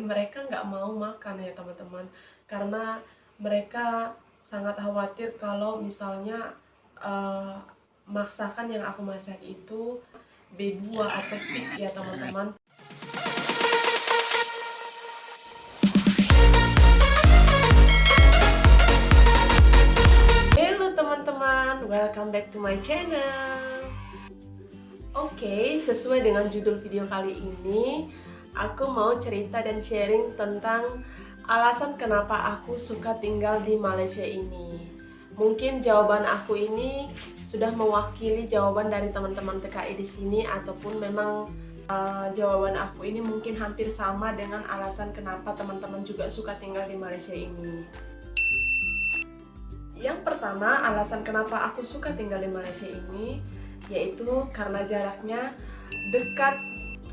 mereka nggak mau makan ya teman-teman, karena mereka sangat khawatir kalau misalnya uh, masakan yang aku masak itu B2 atau pig ya teman-teman. Halo teman-teman, welcome back to my channel. Oke, sesuai dengan judul video kali ini, aku mau cerita dan sharing tentang alasan kenapa aku suka tinggal di Malaysia ini. Mungkin jawaban aku ini sudah mewakili jawaban dari teman-teman TKI di sini, ataupun memang jawaban aku ini mungkin hampir sama dengan alasan kenapa teman-teman juga suka tinggal di Malaysia ini. Yang pertama, alasan kenapa aku suka tinggal di Malaysia ini yaitu karena jaraknya dekat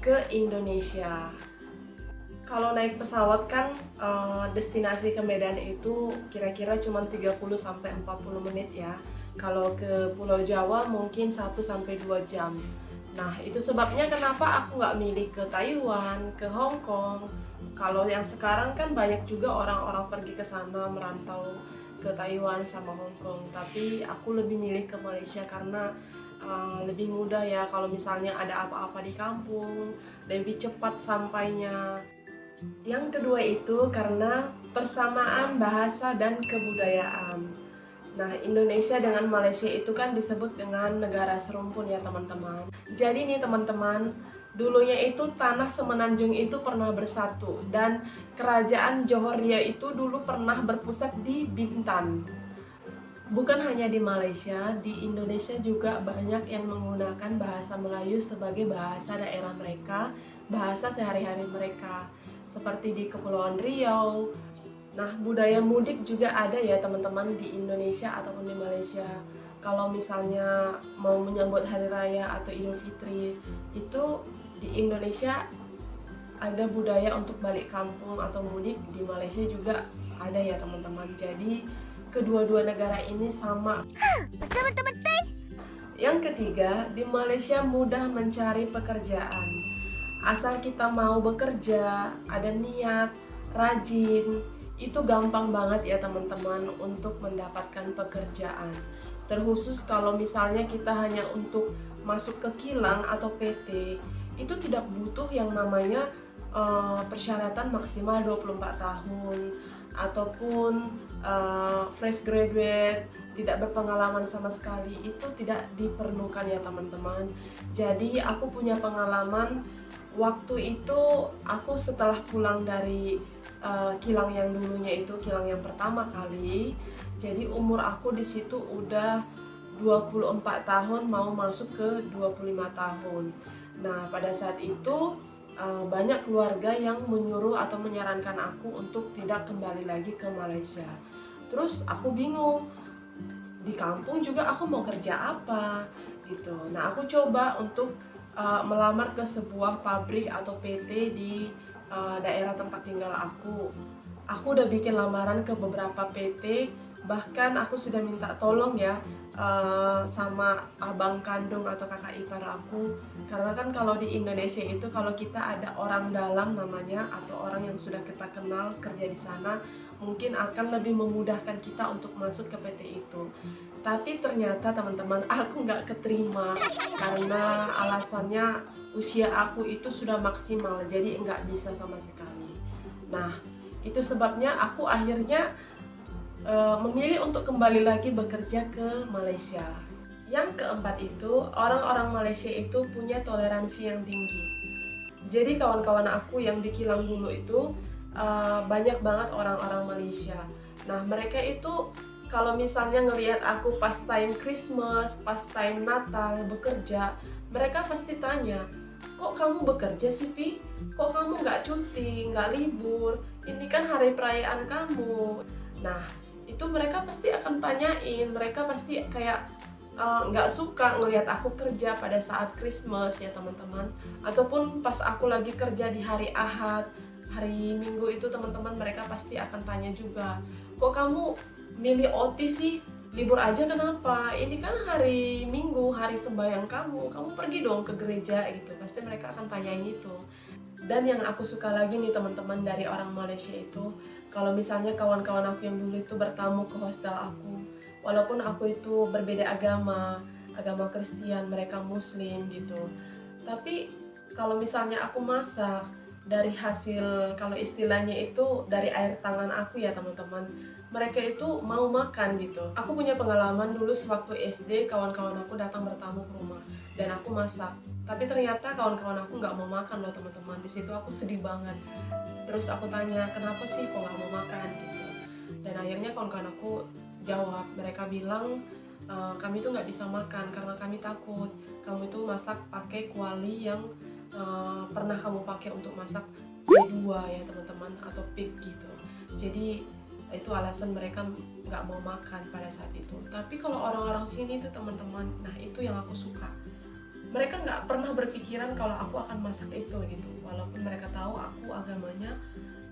ke Indonesia. Kalau naik pesawat kan destinasi ke Medan itu kira-kira cuma 30-40 menit ya. Kalau ke Pulau Jawa mungkin 1-2 jam. Nah, itu sebabnya kenapa aku nggak milih ke Taiwan, ke Hong Kong. Kalau yang sekarang kan banyak juga orang-orang pergi ke sana merantau ke Taiwan sama Hong Kong. Tapi aku lebih milih ke Malaysia karena lebih mudah ya kalau misalnya ada apa-apa di kampung, lebih cepat sampainya. Yang kedua itu karena persamaan bahasa dan kebudayaan. Nah, Indonesia dengan Malaysia itu kan disebut dengan negara serumpun ya teman-teman. Jadi nih teman-teman, dulunya itu tanah semenanjung itu pernah bersatu, dan kerajaan Johor itu dulu pernah berpusat di Bintan. Bukan hanya di Malaysia, di Indonesia juga banyak yang menggunakan bahasa Melayu sebagai bahasa daerah mereka, bahasa sehari-hari mereka, seperti di Kepulauan Riau. Nah, budaya mudik juga ada ya teman-teman di Indonesia ataupun di Malaysia. Kalau misalnya mau menyambut Hari Raya atau Idul Fitri, itu di Indonesia ada budaya untuk balik kampung atau mudik, di Malaysia juga ada ya teman-teman. Jadi kedua-dua negara ini sama. Betul. Yang ketiga, di Malaysia mudah mencari pekerjaan. Asal kita mau bekerja, ada niat, rajin, itu gampang banget ya teman-teman untuk mendapatkan pekerjaan. Terkhusus kalau misalnya kita hanya untuk masuk ke kilang atau PT, itu tidak butuh yang namanya persyaratan maksimal 24 tahun ataupun fresh graduate, tidak berpengalaman sama sekali, itu tidak diperlukan ya teman-teman. Jadi aku punya pengalaman waktu itu, aku setelah pulang dari kilang yang dulunya itu kilang yang pertama kali, jadi umur aku di situ udah 24 tahun mau masuk ke 25 tahun. Nah, pada saat itu banyak keluarga yang menyuruh atau menyarankan aku untuk tidak kembali lagi ke Malaysia. Terus aku bingung, di kampung juga aku mau kerja apa gitu. Nah, aku coba untuk melamar ke sebuah pabrik atau PT di daerah tempat tinggal aku. Aku udah bikin lamaran ke beberapa PT, bahkan aku sudah minta tolong ya sama abang kandung atau kakak ipar aku, karena kan kalau di Indonesia itu kalau kita ada orang dalam namanya atau orang yang sudah kita kenal kerja di sana, mungkin akan lebih memudahkan kita untuk masuk ke PT itu. Tapi ternyata teman-teman, aku nggak keterima karena alasannya usia aku itu sudah maksimal, jadi nggak bisa sama sekali. Nah, itu sebabnya aku akhirnya memilih untuk kembali lagi bekerja ke Malaysia. Yang keempat itu, orang-orang Malaysia itu punya toleransi yang tinggi. Jadi kawan-kawan aku yang di kilang dulu itu banyak banget orang-orang Malaysia. Nah, mereka itu kalau misalnya ngelihat aku pas time Christmas, pas time Natal bekerja, mereka pasti tanya, kok kamu bekerja sih, Vi? Kok kamu nggak cuti, nggak libur? Ini kan hari perayaan kamu. Nah, itu mereka pasti akan tanyain, mereka pasti kayak nggak suka ngelihat aku kerja pada saat Christmas ya teman-teman. Ataupun pas aku lagi kerja di hari Ahad, hari Minggu itu teman-teman, mereka pasti akan tanya juga, kok kamu milih OT sih, libur aja kenapa? Ini kan hari Minggu, hari sembahyang kamu pergi dong ke gereja gitu. Pasti mereka akan tanyain itu. Dan yang aku suka lagi nih teman-teman dari orang Malaysia itu, kalau misalnya kawan-kawan aku yang dulu itu bertamu ke hostel aku, walaupun aku itu berbeda agama, agama Kristen, mereka Muslim gitu. Tapi kalau misalnya aku masak dari hasil, kalau istilahnya itu dari air tangan aku ya teman-teman, mereka itu mau makan gitu. Aku punya pengalaman dulu sewaktu SD, kawan-kawan aku datang bertamu ke rumah dan aku masak, tapi ternyata kawan-kawan aku nggak mau makan loh teman-teman. Di situ aku sedih banget. Terus aku tanya kenapa sih kok nggak mau makan gitu, dan akhirnya kawan-kawan aku jawab, mereka bilang kami tuh nggak bisa makan karena kami takut kamu itu masak pakai kuali yang pernah kamu pakai untuk masak B2 ya teman-teman, atau pig gitu. Jadi itu alasan mereka nggak mau makan pada saat itu. Tapi kalau orang-orang sini tuh teman-teman, nah itu yang aku suka. Mereka nggak pernah berpikiran kalau aku akan masak itu gitu, walaupun mereka tahu aku agamanya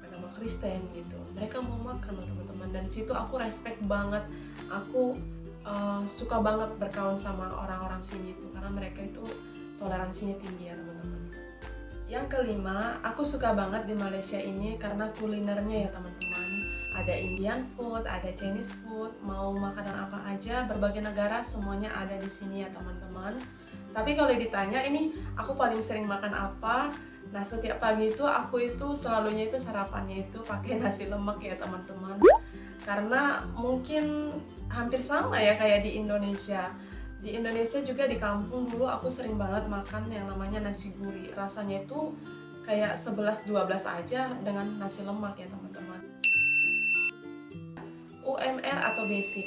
agama Kristen gitu. Mereka mau makan loh teman-teman, dan situ aku respect banget. Aku suka banget berkawan sama orang-orang sini itu karena mereka itu toleransinya tinggi ya teman-teman. Yang kelima, aku suka banget di Malaysia ini karena kulinernya ya teman-teman. Ada Indian food, ada Chinese food, mau makanan apa aja, berbagai negara semuanya ada di sini ya teman-teman. Tapi kalau ditanya ini aku paling sering makan apa, nah setiap pagi itu aku itu selalunya itu sarapannya itu pakai nasi lemak ya teman-teman. Karena mungkin hampir sama ya kayak di Indonesia. Di Indonesia juga di kampung dulu aku sering banget makan yang namanya nasi gurih. Rasanya itu kayak 11-12 aja dengan nasi lemak ya teman-teman. UMR atau basic.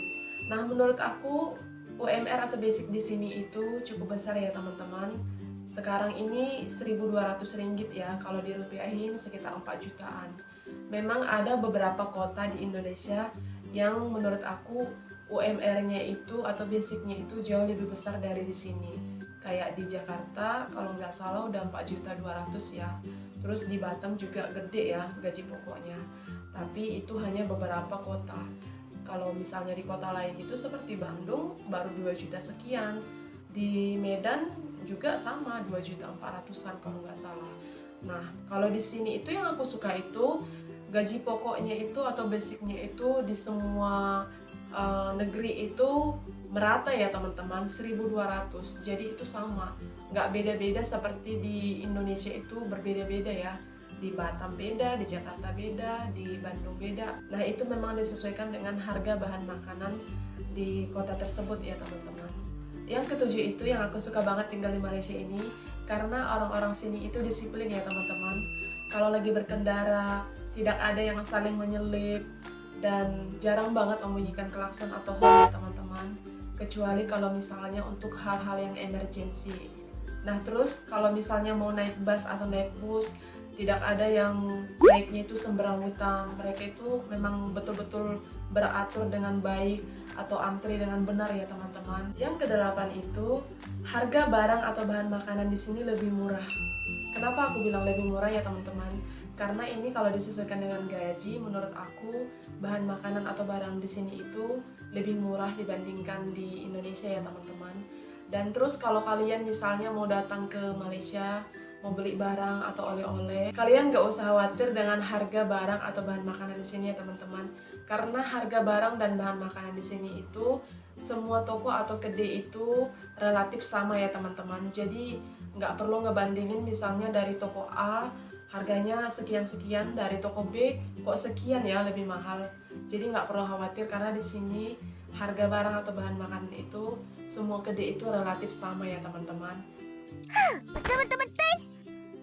Nah, menurut aku UMR atau basic di sini itu cukup besar ya teman-teman. Sekarang ini 1.200 ringgit ya, kalau dirupiahin sekitar 4 jutaan. Memang ada beberapa kota di Indonesia yang menurut aku UMR-nya itu atau basicnya itu jauh lebih besar dari di sini. Kayak di Jakarta kalau nggak salah udah 4.200.000 ya. Terus di Batam juga gede ya gaji pokoknya. Tapi itu hanya beberapa kota. Kalau misalnya di kota lain itu seperti Bandung baru 2 juta sekian. Di Medan juga sama 2.400.000 kalau nggak salah. Nah, kalau di sini itu yang aku suka itu gaji pokoknya itu atau basicnya itu di semua negeri itu merata ya teman-teman, 1.200. Jadi itu sama, nggak beda-beda seperti di Indonesia itu berbeda-beda ya. Di Batam beda, di Jakarta beda, di Bandung beda. Nah itu memang disesuaikan dengan harga bahan makanan di kota tersebut ya teman-teman. Yang ketujuh itu yang aku suka banget tinggal di Malaysia ini, karena orang-orang sini itu disiplin ya teman-teman. Kalau lagi berkendara, tidak ada yang saling menyelip, dan jarang banget membunyikan klakson atau horn ya teman-teman. Kecuali kalau misalnya untuk hal-hal yang emergency. Nah terus kalau misalnya mau naik bus atau naik bus, tidak ada yang naiknya itu semberangutan. Mereka itu memang betul-betul beratur dengan baik atau antri dengan benar ya teman-teman. Yang kedelapan itu, harga barang atau bahan makanan di sini lebih murah. Kenapa aku bilang lebih murah ya teman-teman? Karena ini kalau disesuaikan dengan gaji, menurut aku bahan makanan atau barang di sini itu lebih murah dibandingkan di Indonesia ya teman-teman. Dan terus kalau kalian misalnya mau datang ke Malaysia, mau beli barang atau oleh-oleh, kalian gak usah khawatir dengan harga barang atau bahan makanan di sini ya teman-teman. Karena harga barang dan bahan makanan di sini itu semua toko atau kedai itu relatif sama ya teman-teman. Jadi nggak perlu ngebandingin misalnya dari toko A harganya sekian-sekian, dari toko B kok sekian ya lebih mahal. Jadi nggak perlu khawatir karena di sini harga barang atau bahan makanan itu semua kedai itu relatif sama ya teman-teman. Betul-betul.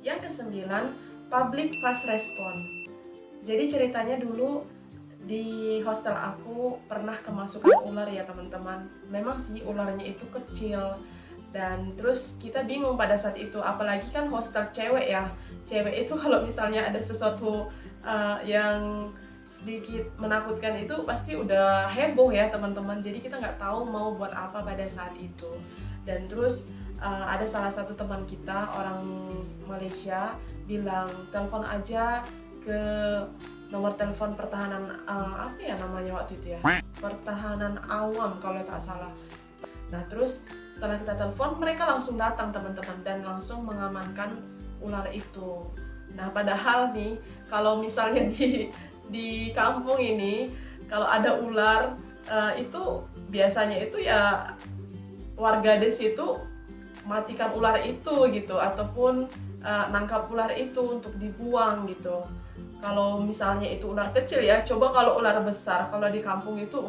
Yang kesembilan, public fast response. Jadi ceritanya dulu di hostel aku pernah kemasukan ular ya teman-teman. Memang sih ularnya itu kecil, dan terus kita bingung pada saat itu, apalagi kan hostel cewek ya. Cewek itu kalau misalnya ada sesuatu yang sedikit menakutkan itu pasti udah heboh ya teman-teman. Jadi kita nggak tahu mau buat apa pada saat itu. Dan terus ada salah satu teman kita orang Malaysia bilang telepon aja ke nomor telepon pertahanan apa ya namanya waktu itu ya, pertahanan awam kalau tak salah. Nah terus setelah kita telepon mereka langsung datang teman-teman dan langsung mengamankan ular itu. Nah, padahal nih kalau misalnya di kampung ini kalau ada ular itu biasanya itu ya warga di situ matikan ular itu gitu, ataupun nangkap ular itu untuk dibuang gitu. Kalau misalnya itu ular kecil ya, coba kalau ular besar, kalau di kampung itu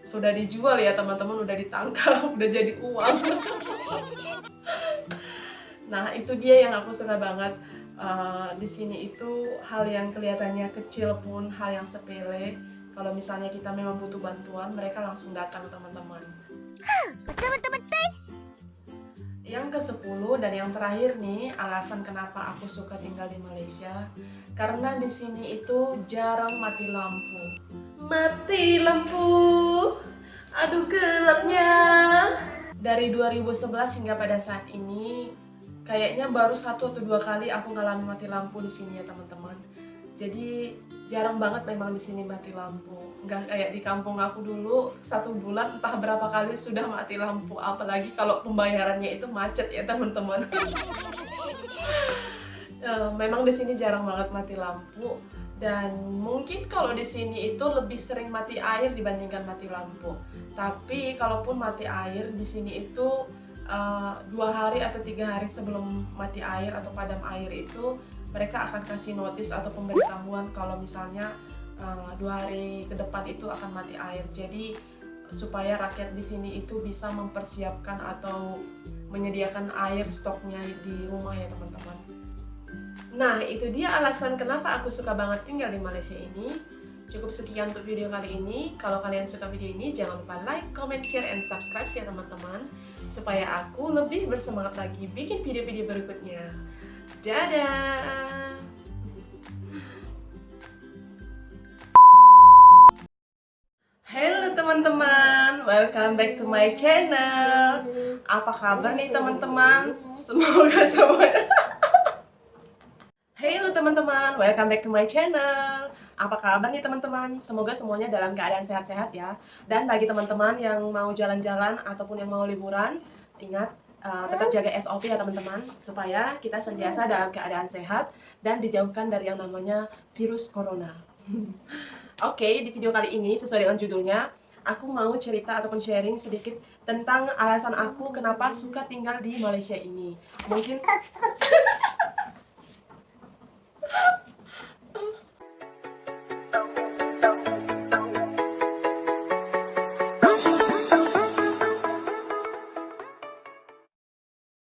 sudah dijual ya teman-teman, udah ditangkap, udah jadi uang. Nah, itu dia yang aku suka banget. Di sini itu hal yang kelihatannya kecil pun, hal yang sepele, kalau misalnya kita memang butuh bantuan, mereka langsung datang teman-teman. Yang ke-10 dan yang terakhir nih, alasan kenapa aku suka tinggal di Malaysia, karena di sini itu jarang mati lampu. Mati lampu, aduh gelapnya. Dari 2011 hingga pada saat ini, kayaknya baru 1 atau 2 kali aku ngalamin mati lampu di sini ya teman-teman. Jadi jarang banget memang di sini mati lampu. Nggak kayak di kampung aku dulu, 1 bulan entah berapa kali sudah mati lampu. Apalagi kalau pembayarannya itu macet ya teman-teman. Memang di sini jarang banget mati lampu. Dan mungkin kalau di sini itu lebih sering mati air dibandingkan mati lampu. Tapi kalaupun mati air di sini itu 2 hari atau 3 hari sebelum mati air atau padam air itu mereka akan kasih notis atau pemberitahuan kalau misalnya 2 hari ke depan itu akan mati air. Jadi supaya rakyat di sini itu bisa mempersiapkan atau menyediakan air stoknya di rumah ya teman-teman. Nah, itu dia alasan kenapa aku suka banget tinggal di Malaysia ini. Cukup sekian untuk video kali ini. Kalau kalian suka video ini, jangan lupa like, comment, share, and subscribe ya teman-teman, supaya aku lebih bersemangat lagi bikin video-video berikutnya. Dadah! Halo teman-teman, welcome back to my channel. Apa kabar nih teman-teman? Semoga semuanya Halo teman-teman, welcome back to my channel. Apa kabar nih teman-teman? Semoga semuanya dalam keadaan sehat-sehat ya. Dan bagi teman-teman yang mau jalan-jalan ataupun yang mau liburan, ingat tetap jaga SOP ya teman-teman, supaya kita sentiasa dalam keadaan sehat dan dijauhkan dari yang namanya virus corona. Oke, di video kali ini sesuai dengan judulnya, aku mau cerita ataupun sharing sedikit tentang alasan aku kenapa suka tinggal di Malaysia ini. Mungkin